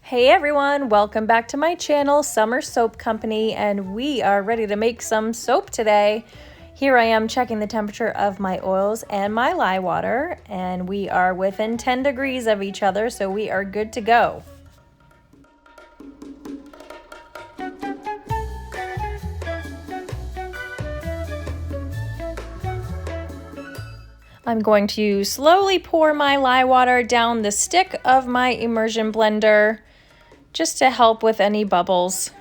Hey everyone, welcome back to my channel, Summer Soap Company, and we are ready to make some soap today. Here I am checking the temperature of my oils and my lye water, and we are within 10 degrees of each other, so we are good to go. I'm going to slowly pour my lye water down the stick of my immersion blender just to help with any bubbles.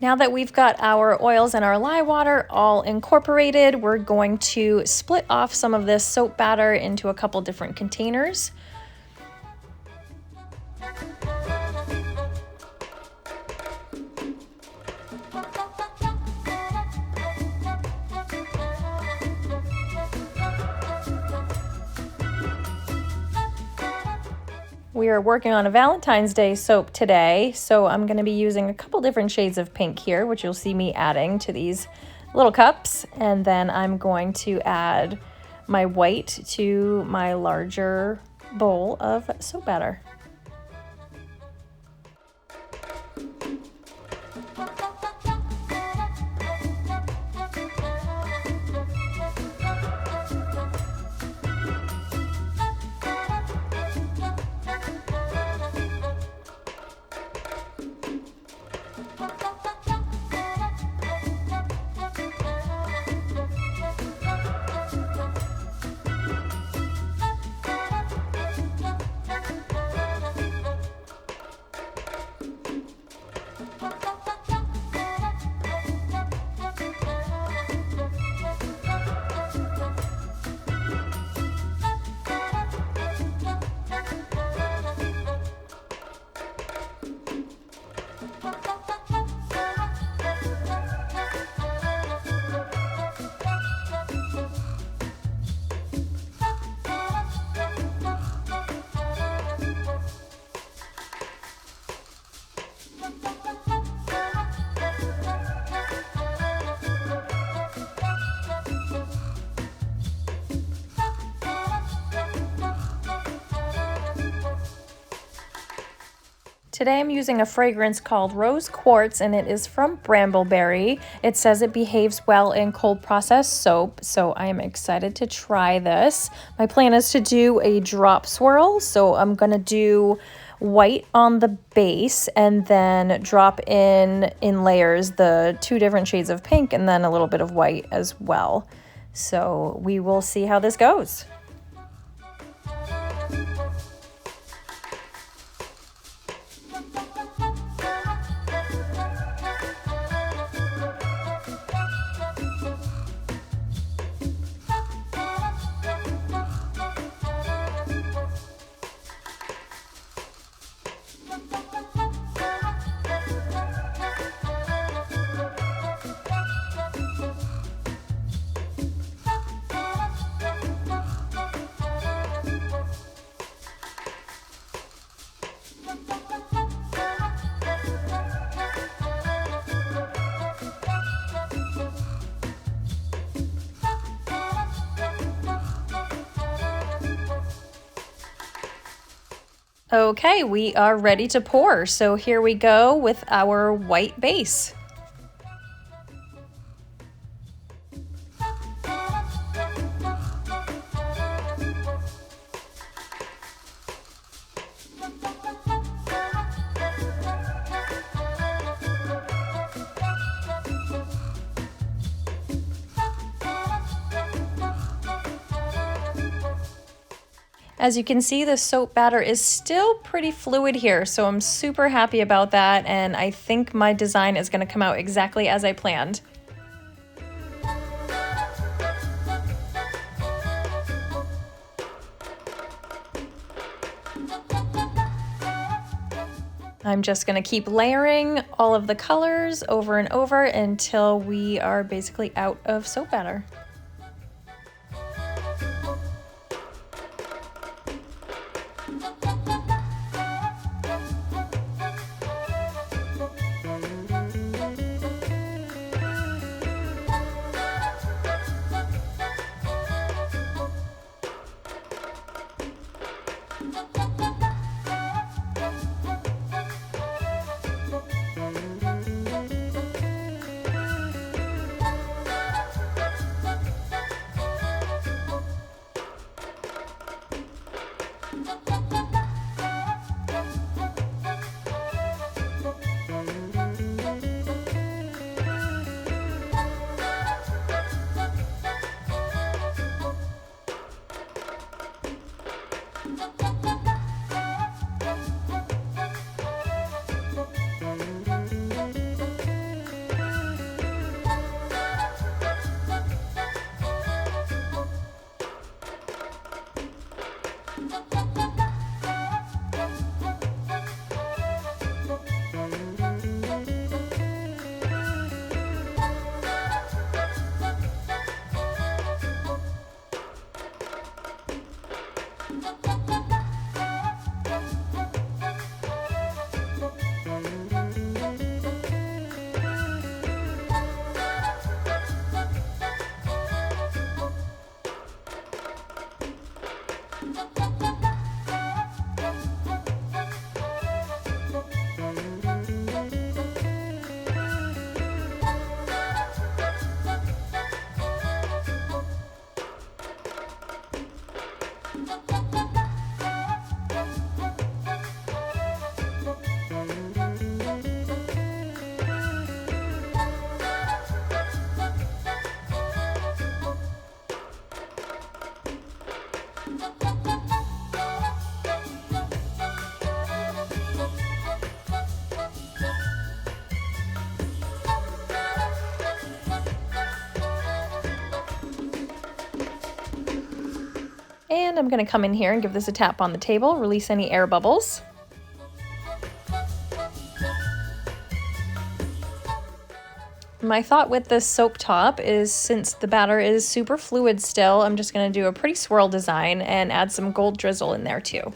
Now that we've got our oils and our lye water all incorporated, we're going to split off some of this soap batter into a couple different containers. We are working on a Valentine's Day soap today, so I'm going to be using a couple different shades of pink here, which you'll see me adding to these little cups, and then I'm going to add my white to my larger bowl of soap batter. Today I'm using a fragrance called Rose Quartz, and it is from Brambleberry. It says it behaves well in cold processed soap, so I am excited to try this. My plan is to do a drop swirl, so I'm gonna do white on the base and then drop in layers the two different shades of pink and then a little bit of white as well. So we will see how this goes. Okay, we are ready to pour. So here we go with our white base. As you can see, the soap batter is still pretty fluid here, so I'm super happy about that, and I think my design is going to come out exactly as I planned. I'm just going to keep layering all of the colors over and over until we are basically out of soap batter. And I'm going to come in here and give this a tap on the table, release any air bubbles. My thought with this soap top is, since the batter is super fluid still, I'm just going to do a pretty swirl design and add some gold drizzle in there too.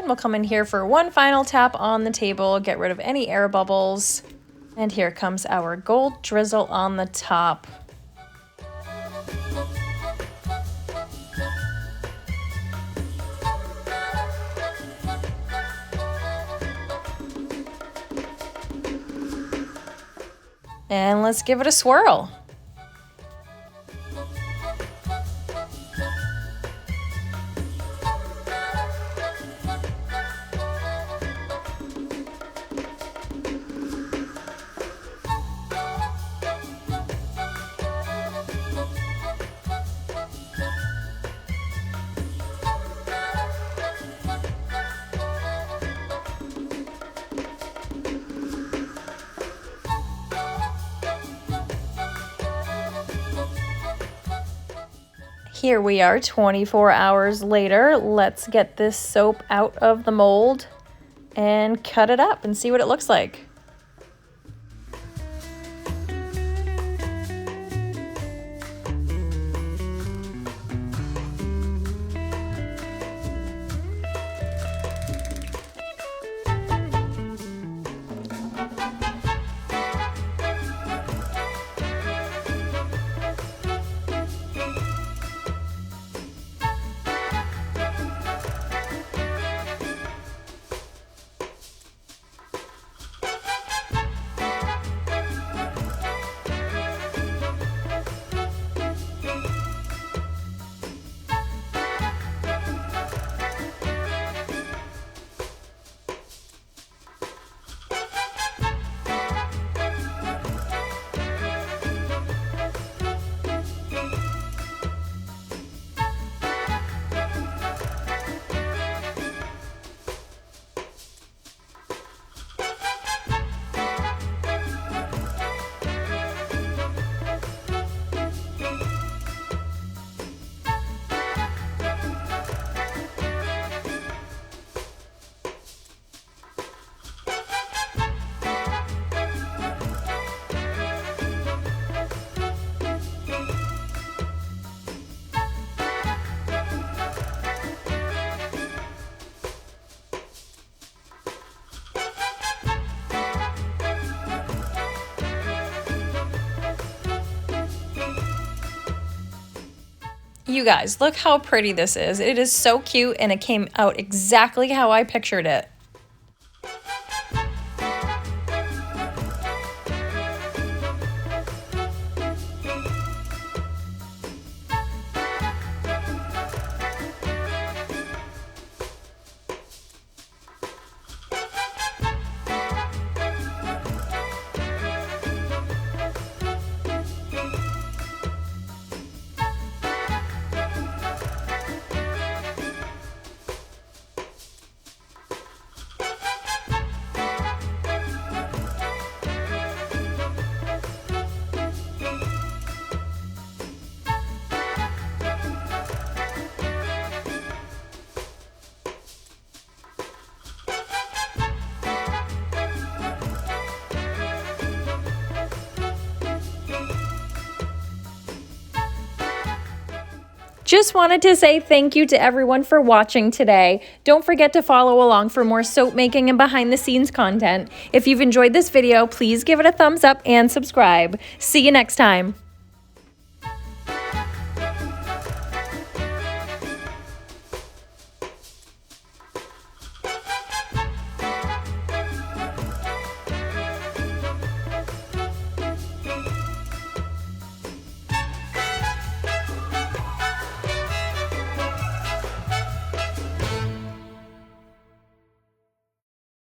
We'll come in here for one final tap on the table, get rid of any air bubbles. And here comes our gold drizzle on the top. And let's give it a swirl. Here we are 24 hours later. Let's get this soap out of the mold and cut it up and see what it looks like. You guys, look how pretty this is. It is so cute and it came out exactly how I pictured it. Just wanted to say thank you to everyone for watching today. Don't forget to follow along for more soap making and behind the scenes content. If you've enjoyed this video, please give it a thumbs up and subscribe. See you next time.